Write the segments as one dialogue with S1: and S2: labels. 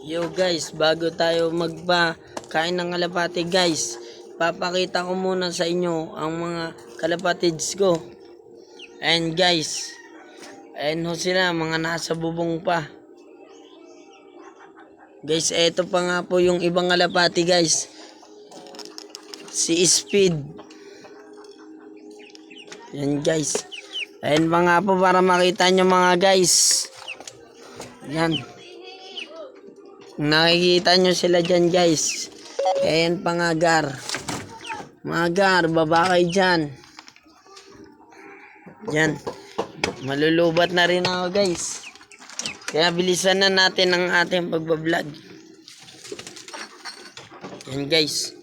S1: Yo guys, bago tayo magpakain ng kalapati guys, papakita ko muna sa inyo ang mga kalapatids ko. And guys, ayan ho sila, mga nasa bubong pa. Guys, eto pa nga po yung ibang kalapati guys. Si Speed. Yan guys. Ayan pa nga po para makita nyo mga guys. Yan. Nakikita nyo sila dyan guys. Ayan pa nga gar. Mga gar, baba kayo dyan. Yan. Malulubat na rin ako guys. Kaya bilisan na natin ang ating pagbablog. Yan guys.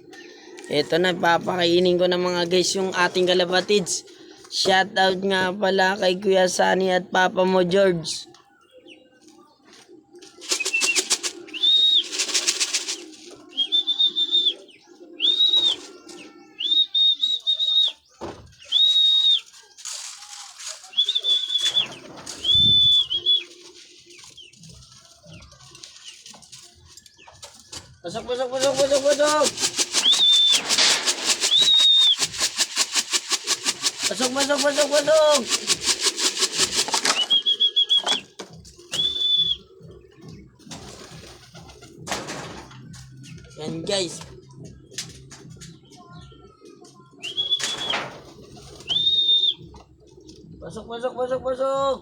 S1: Ito na, papakainin ko na mga guys yung ating kalapatids. Shoutout nga pala kay Kuya Sunny at Papa mo George. Pasok. Pasok. Yan guys. Pasok. Pasok. Pasok.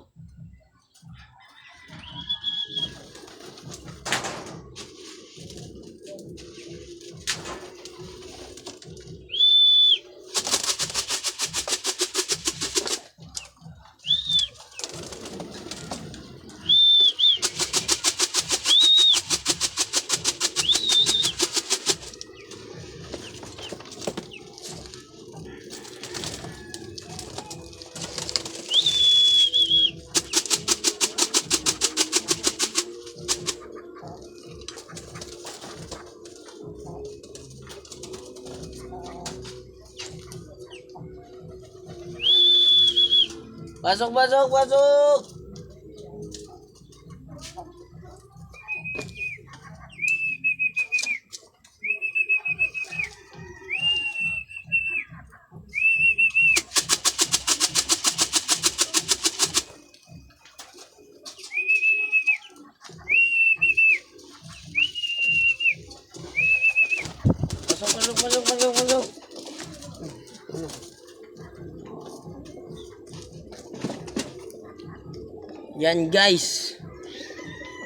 S1: Yan guys.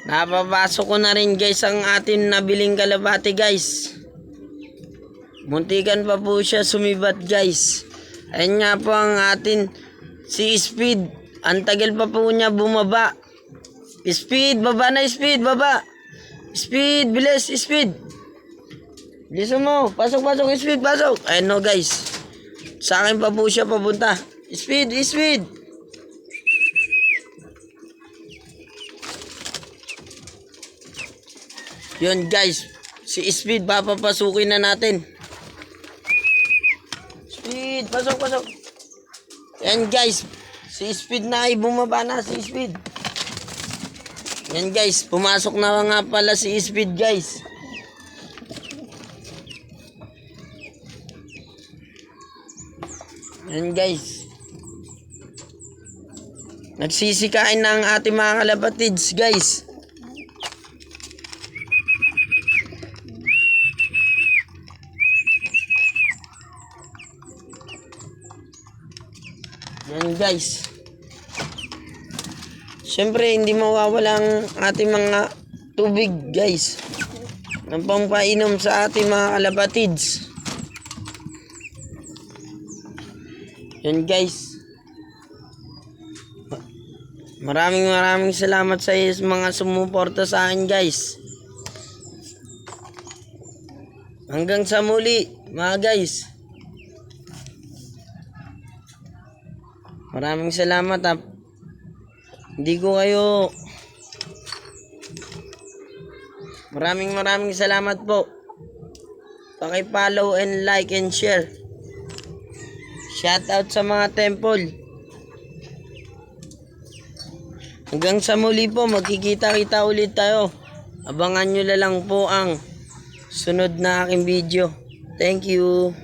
S1: Napapasok ko na rin guys ang ating nabiling kalapati guys. Muntikan pa po siya sumibat guys. Ayan nga po ang atin si Speed. Ang tagal pa po niya bumaba. Speed, baba na Speed, baba. Speed, bilis Speed. Bilisan mo. Pasok Speed, pasok. Ayan no guys. Sa akin pa po siya papunta. Speed. Yun guys, si Speed papapasukin na natin. Speed, pasok. Yan guys, si Speed na ay bumaba na si Speed. Yan guys, pumasok na nga pala si Speed guys. Yan guys. Nagsisikain na ang ating mga kalapatids guys. Yan guys. Siyempre hindi mawawala ang ating mga tubig guys. Ng pampainom sa ating mga kalapatids. Yan guys. Maraming salamat sa mga sumuporta sa akin guys. Hanggang sa muli mga guys. Maraming salamat ha. Hindi ko kayo. Maraming salamat po. Paki-follow and like and share. Shout out sa mga temple. Hanggang sa muli po, magkikita-kita ulit tayo. Abangan nyo na lang po ang sunod na aking video. Thank you.